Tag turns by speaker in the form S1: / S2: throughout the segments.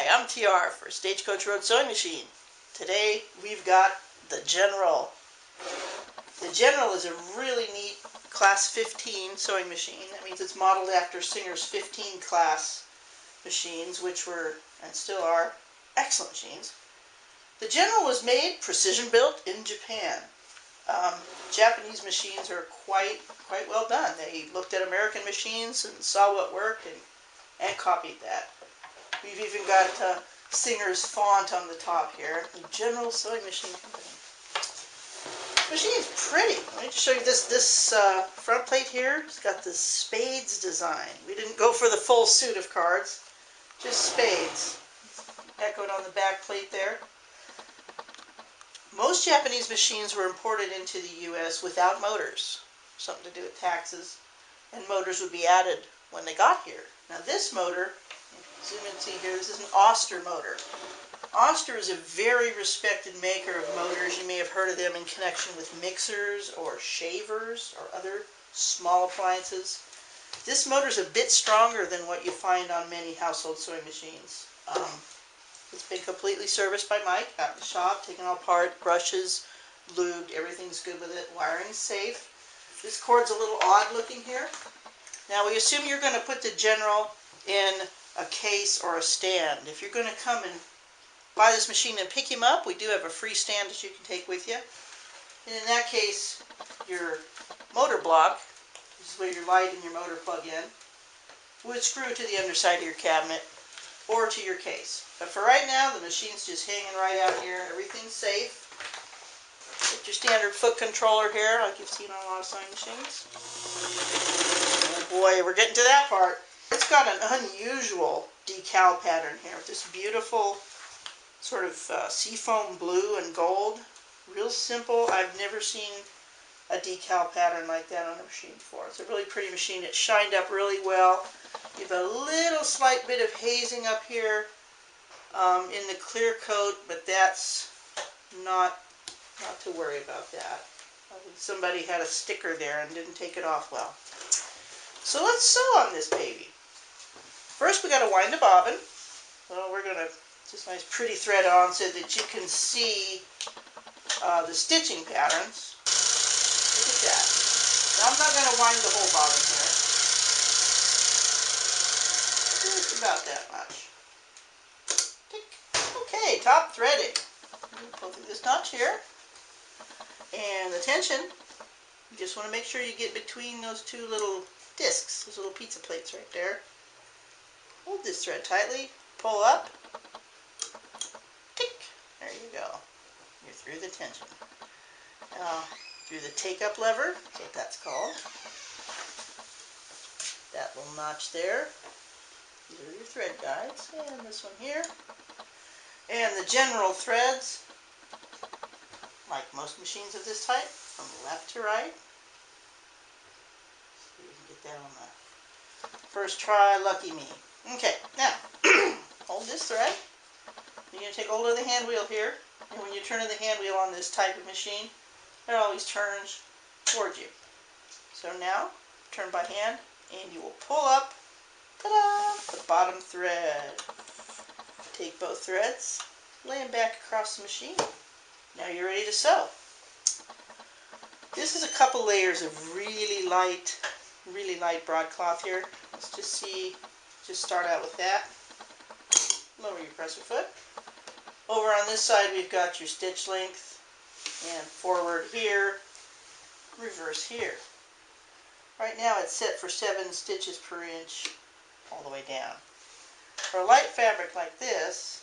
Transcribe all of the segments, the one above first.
S1: Hi, I'm TR for Stagecoach Road Sewing Machine. Today we've got the General. The General is a really neat Class 15 sewing machine. That means it's modeled after Singer's 15 class machines, which were, and still are, excellent machines. The General was made, precision built in Japan. Japanese machines are quite well done. They looked at American machines and saw what worked and copied that. We've even got Singer's font on the top here. The General Sewing Machine Company. This machine's pretty. Let me just show you this front plate here. It's got the spades design. We didn't go for the full suit of cards, just spades. Echoed on the back plate there. Most Japanese machines were imported into the U.S. without motors. Something to do with taxes. And motors would be added when they got here. Now this motor, zoom in and see here, this is an Oster motor. Oster is a very respected maker of motors. You may have heard of them in connection with mixers or shavers or other small appliances. This motor is a bit stronger than what you find on many household sewing machines. It's been completely serviced by Mike out in the shop, taken all apart, brushes, lubed, everything's good with it, wiring's safe. This cord's a little odd looking here. Now we assume you're going to put the General in a case or a stand. If you're going to come and buy this machine and pick him up, we do have a free stand that you can take with you. And in that case, your motor block, this is where your light and your motor plug in, would screw to the underside of your cabinet or to your case. But for right now, the machine's just hanging right out here. Everything's safe. Get your standard foot controller here, like you've seen on a lot of sewing machines. Oh boy, we're getting to that part. It's got an unusual decal pattern here with this beautiful sort of seafoam blue and gold. Real simple. I've never seen a decal pattern like that on a machine before. It's a really pretty machine. It's shined up really well. You have a little slight bit of hazing up here in the clear coat, but that's not to worry about that. Somebody had a sticker there and didn't take it off well. So let's sew on this baby. First we got to wind a bobbin. Well, we're going to just nice pretty thread on so that you can see the stitching patterns. Look at that. Now I'm not going to wind the whole bobbin here. Just about that much. Tick. Okay, top threading. Pull through this notch here. And the tension, you just want to make sure you get between those two little discs, those little pizza plates right there. Hold this thread tightly, pull up, tick, there you go. You're through the tension. Now, through the take-up lever, that's what that's called. That little notch there. These are your thread guides, and this one here. And the General threads, like most machines of this type, from left to right. See if we can get that on the first try. Lucky me. Okay, now, hold this thread. You're going to take hold of the hand wheel here, and when you turn the hand wheel on this type of machine, it always turns towards you. So now, turn by hand, and you will pull up, ta-da, the bottom thread. Take both threads, lay them back across the machine. Now you're ready to sew. This is a couple layers of really light broadcloth here. Let's just start out with that. Lower your presser foot. Over on this side we've got your stitch length, and forward here, reverse here. Right now it's set for 7 stitches per inch all the way down. For a light fabric like this,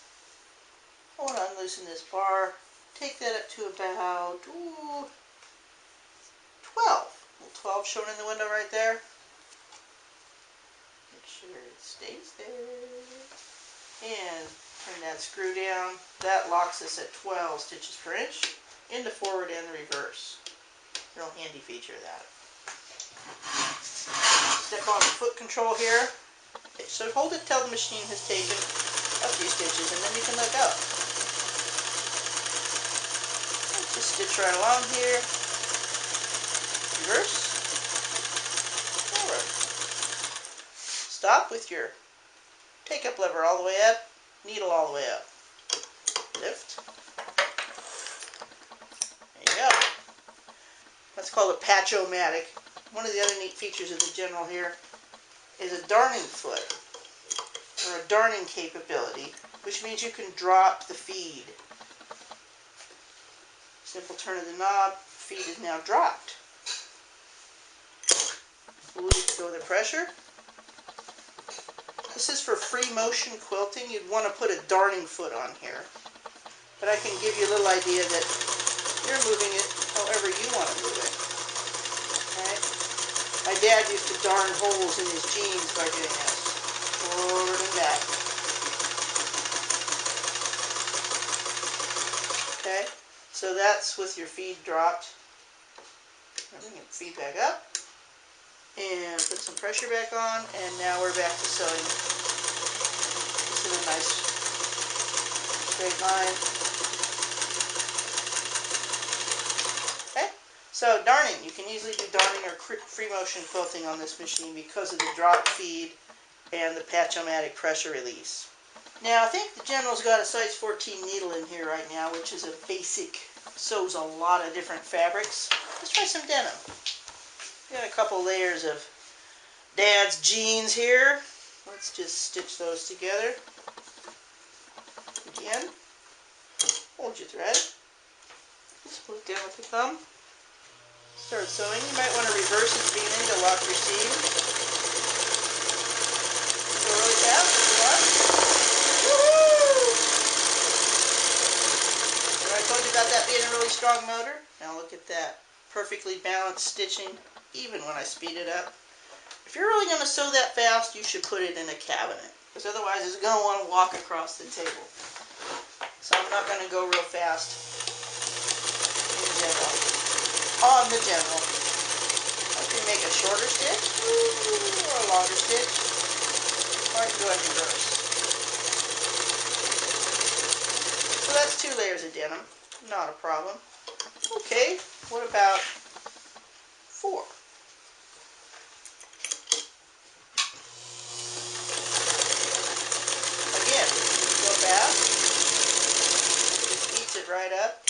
S1: I want to unloosen this bar, take that up to about 12. 12 shown in the window right there. Make sure it stays there. And turn that screw down. That locks us at 12 stitches per inch in the forward and the reverse. Real handy feature of that. Step on the foot control here. Okay, so hold it till the machine has taken a few stitches and then you can let go. Just stitch right along here. Reverse. Forward. Stop with your take-up lever all the way up. needle all the way up. Lift. There you go. That's called a patch-o-matic. One of the other neat features of the General here is a darning foot, or a darning capability, which means you can drop the feed. Simple turn of the knob, feed is now dropped. Go the pressure. This is for free motion quilting. You'd want to put a darning foot on here. But I can give you a little idea that you're moving it however you want to move it. Right? My dad used to darn holes in his jeans by doing this. Forward and back. Okay? So that's with your feed dropped. Bring your feed back up. And put some pressure back on, and now we're back to sewing. This is a nice straight line. Okay, so darning. You can easily do darning or free motion quilting on this machine because of the drop feed and the patch-o-matic pressure release. Now I think the General's got a size 14 needle in here right now, which is a basic, sews a lot of different fabrics. Let's try some denim. Got a couple layers of Dad's jeans here. Let's just stitch those together. Again, hold your thread. Just move down with the thumb. Start sewing. You might want to reverse at the beginning to lock your seam. Go really fast if you want. Woohoo! Remember I told you about that being a really strong motor? Now look at that. Perfectly balanced stitching, even when I speed it up. If you're really going to sew that fast, you should put it in a cabinet, because otherwise it's going to want to walk across the table. So I'm not going to go real fast in general. On the General. I can make a shorter stitch, or a longer stitch, or I can go in reverse. So that's 2 layers of denim, not a problem. Okay, what about 4? Again, go fast. It speeds it right up.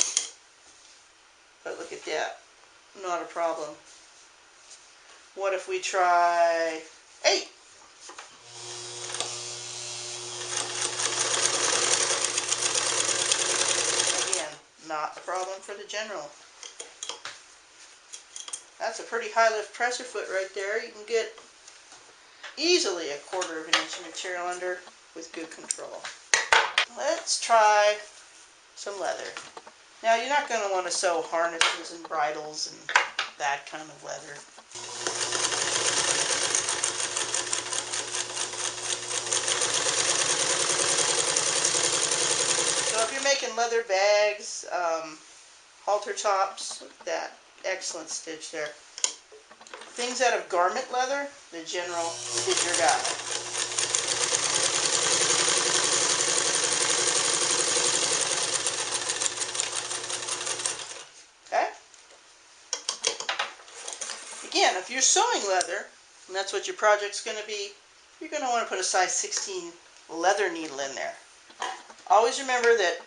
S1: But look at that. Not a problem. What if we try 8? Again, not a problem for the General. That's a pretty high lift presser foot right there. You can get easily a 1/4 of an inch of material under with good control. Let's try some leather. Now you're not going to want to sew harnesses and bridles and that kind of leather. So if you're making leather bags, halter tops, look at that. Excellent stitch there. Things out of garment leather, the General is your guy. Okay? Again, if you're sewing leather, and that's what your project's going to be, you're going to want to put a size 16 leather needle in there. Always remember that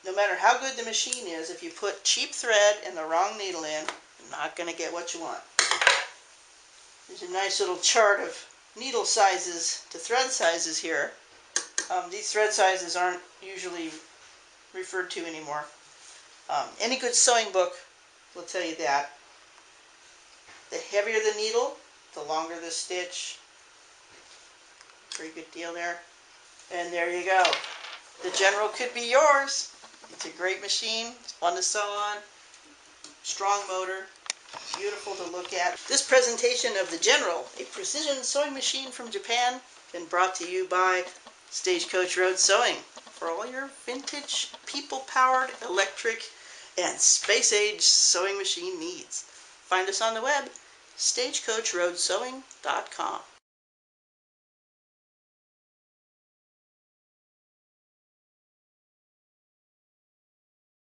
S1: no matter how good the machine is, if you put cheap thread and the wrong needle in, you're not going to get what you want. There's a nice little chart of needle sizes to thread sizes here. These thread sizes aren't usually referred to anymore. Any good sewing book will tell you that. The heavier the needle, the longer the stitch. Pretty good deal there. And there you go. The General could be yours. It's a great machine. It's fun to sew on. Strong motor. Beautiful to look at. This presentation of the General, a precision sewing machine from Japan, been brought to you by Stagecoach Road Sewing for all your vintage, people-powered, electric, and space-age sewing machine needs. Find us on the web, stagecoachroadsewing.com.